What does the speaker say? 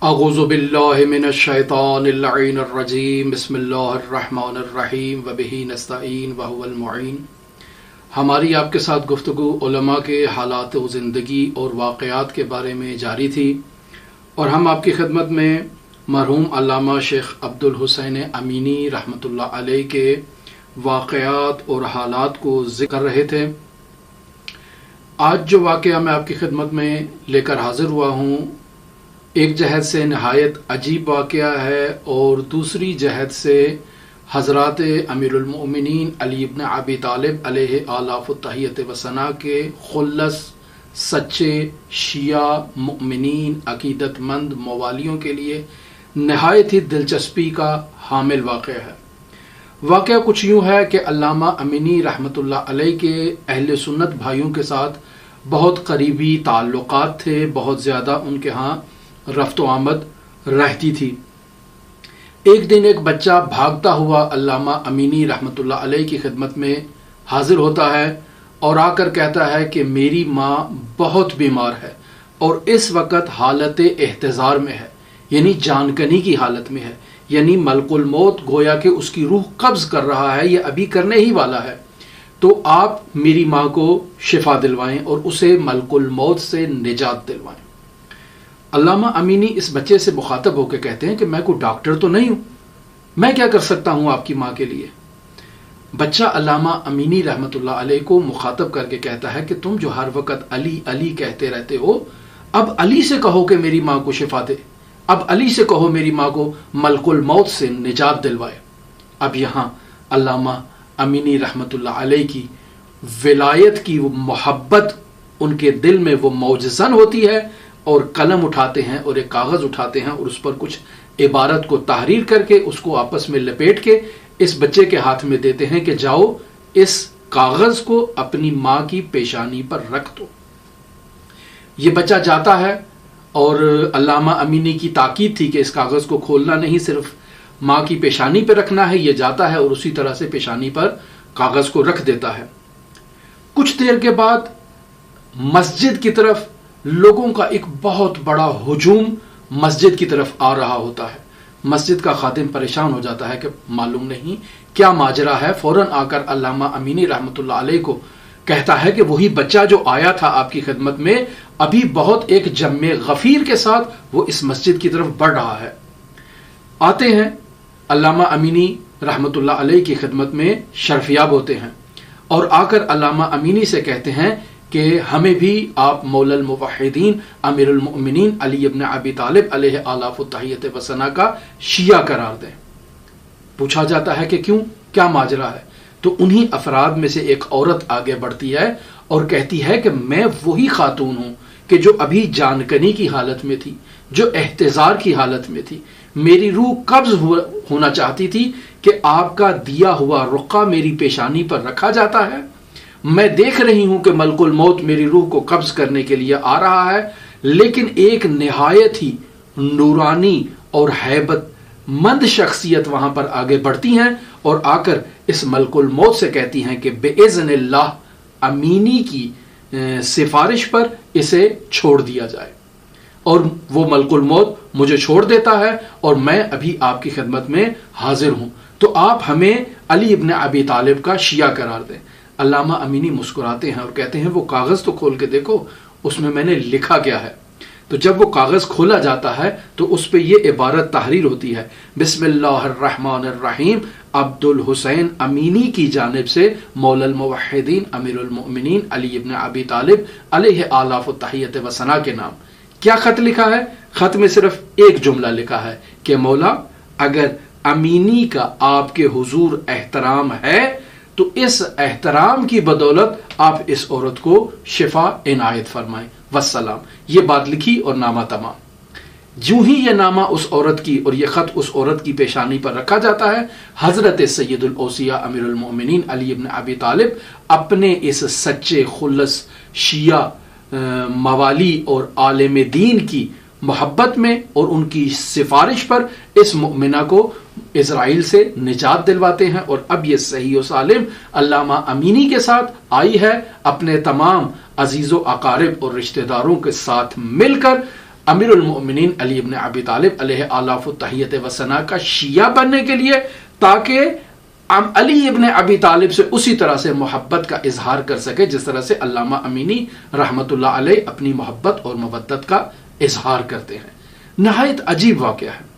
اعوذ باللہ من الشیطان اللعین الرجیم بسم اللہ الرحمن الرحیم وبہ نستعین وہو المعین۔ ہماری آپ کے ساتھ گفتگو علماء کے حالات و زندگی اور واقعات کے بارے میں جاری تھی، اور ہم آپ کی خدمت میں مرحوم علامہ شیخ عبدالحسین امینی رحمۃ اللہ علیہ کے واقعات اور حالات کو ذکر کر رہے تھے۔ آج جو واقعہ میں آپ کی خدمت میں لے کر حاضر ہوا ہوں، ایک جہت سے نہایت عجیب واقعہ ہے، اور دوسری جہت سے حضرات امیر المؤمنین علی ابن ابی طالب علیہ آلاف التحیت و ثنا کے خلص سچے شیعہ مؤمنین عقیدت مند موالیوں کے لیے نہایت ہی دلچسپی کا حامل واقعہ ہے۔ واقعہ کچھ یوں ہے کہ علامہ امینی رحمۃ اللہ علیہ کے اہل سنت بھائیوں کے ساتھ بہت قریبی تعلقات تھے، بہت زیادہ ان کے ہاں رفت و آمد رہتی تھی۔ ایک دن ایک بچہ بھاگتا ہوا علامہ امینی رحمۃ اللہ علیہ کی خدمت میں حاضر ہوتا ہے اور آ کر کہتا ہے کہ میری ماں بہت بیمار ہے اور اس وقت حالت احتضار میں ہے، یعنی جان کنی کی حالت میں ہے، یعنی ملک الموت گویا کہ اس کی روح قبض کر رہا ہے، یہ ابھی کرنے ہی والا ہے، تو آپ میری ماں کو شفا دلوائیں اور اسے ملک الموت سے نجات دلوائیں۔ علامہ امینی اس بچے سے مخاطب ہو کے کہتے ہیں کہ میں کوئی ڈاکٹر تو نہیں ہوں، میں کیا کر سکتا ہوں آپ کی ماں کے لیے؟ بچہ علامہ امینی رحمۃ اللہ علیہ کو مخاطب کر کے کہتا ہے کہ تم جو ہر وقت علی علی کہتے رہتے ہو، اب علی سے کہو کہ میری ماں کو شفا دے، اب علی سے کہو میری ماں کو ملک الموت سے نجات دلوائے۔ اب یہاں علامہ امینی رحمۃ اللہ علیہ کی ولایت کی وہ محبت ان کے دل میں وہ موجزن ہوتی ہے، اور قلم اٹھاتے ہیں اور ایک کاغذ اٹھاتے ہیں اور اس پر کچھ عبارت کو تحریر کر کے اس کو آپس میں لپیٹ کے اس بچے کے ہاتھ میں دیتے ہیں کہ جاؤ اس کاغذ کو اپنی ماں کی پیشانی پر رکھ دو۔ یہ بچہ جاتا ہے، اور علامہ امینی کی تاکید تھی کہ اس کاغذ کو کھولنا نہیں، صرف ماں کی پیشانی پہ رکھنا ہے۔ یہ جاتا ہے اور اسی طرح سے پیشانی پر کاغذ کو رکھ دیتا ہے۔ کچھ دیر کے بعد مسجد کی طرف لوگوں کا ایک بہت بڑا ہجوم مسجد کی طرف آ رہا ہوتا ہے۔ مسجد کا خادم پریشان ہو جاتا ہے کہ معلوم نہیں کیا ماجرا ہے، فوراً آ کر علامہ امینی رحمۃ اللہ علیہ کو کہتا ہے کہ وہی بچہ جو آیا تھا آپ کی خدمت میں ابھی بہت ایک جم غفیر کے ساتھ وہ اس مسجد کی طرف بڑھ رہا ہے۔ آتے ہیں علامہ امینی رحمۃ اللہ علیہ کی خدمت میں شرفیاب ہوتے ہیں، اور آ کر علامہ امینی سے کہتے ہیں کہ ہمیں بھی آپ مولا الموحدین امیر المؤمنین علی ابن ابی طالب علیہ آلاف التحیت و ثنا کا شیعہ قرار دیں۔ پوچھا جاتا ہے کہ کیوں، کیا ماجرا ہے؟ تو انہی افراد میں سے ایک عورت آگے بڑھتی ہے اور کہتی ہے کہ میں وہی خاتون ہوں کہ جو ابھی جان کنی کی حالت میں تھی، جو احتضار کی حالت میں تھی، میری روح قبض ہونا چاہتی تھی کہ آپ کا دیا ہوا رقعہ میری پیشانی پر رکھا جاتا ہے، میں دیکھ رہی ہوں کہ ملک الموت میری روح کو قبض کرنے کے لیے آ رہا ہے، لیکن ایک نہایت ہی نورانی اور ہیبت مند شخصیت وہاں پر آگے بڑھتی ہیں اور آ کر اس ملک الموت سے کہتی ہیں کہ بِإِذْنِ اللہ امینی کی سفارش پر اسے چھوڑ دیا جائے، اور وہ ملک الموت مجھے چھوڑ دیتا ہے اور میں ابھی آپ کی خدمت میں حاضر ہوں، تو آپ ہمیں علی ابن ابی طالب کا شیعہ قرار دیں۔ علامہ امینی مسکراتے ہیں اور کہتے ہیں وہ کاغذ تو کھول کے دیکھو، اس میں میں نے لکھا کیا ہے۔ تو جب وہ کاغذ کھولا جاتا ہے تو اس پہ یہ عبارت تحریر ہوتی ہے، بسم اللہ الرحمن الرحیم، عبدالحسین امینی کی جانب سے مولا الموحدین امیر المؤمنین علی ابن ابی طالب علیہ آلاف التحیت و ثنا کے نام۔ کیا خط لکھا ہے؟ خط میں صرف ایک جملہ لکھا ہے کہ مولا اگر امینی کا آپ کے حضور احترام ہے تو اس احترام کی بدولت آپ اس عورت کو شفا عنایت فرمائیں، والسلام۔ یہ بات لکھی اور نامہ تمام۔ جو ہی یہ نامہ اس عورت کی اور یہ خط اس عورت کی پیشانی پر رکھا جاتا ہے، حضرت سید الاوصیاء امیر المؤمنین علی ابن ابی طالب اپنے اس سچے خلص شیعہ موالی اور عالم دین کی محبت میں اور ان کی سفارش پر اس مؤمنہ کو اسرائیل سے نجات دلواتے ہیں، اور اب یہ صحیح و سالم علامہ امینی کے ساتھ آئی ہے، اپنے تمام عزیز و اقارب اور رشتہ داروں کے ساتھ مل کر امیر المؤمنین علی ابن ابی طالب علیہ آلاف التحیت و ثنا کا شیعہ بننے کے لیے، تاکہ علی ابن ابی طالب سے اسی طرح سے محبت کا اظہار کر سکے جس طرح سے علامہ امینی رحمت اللہ علیہ اپنی محبت اور مودت کا اظہار کرتے ہیں۔ نہایت عجیب واقعہ ہے۔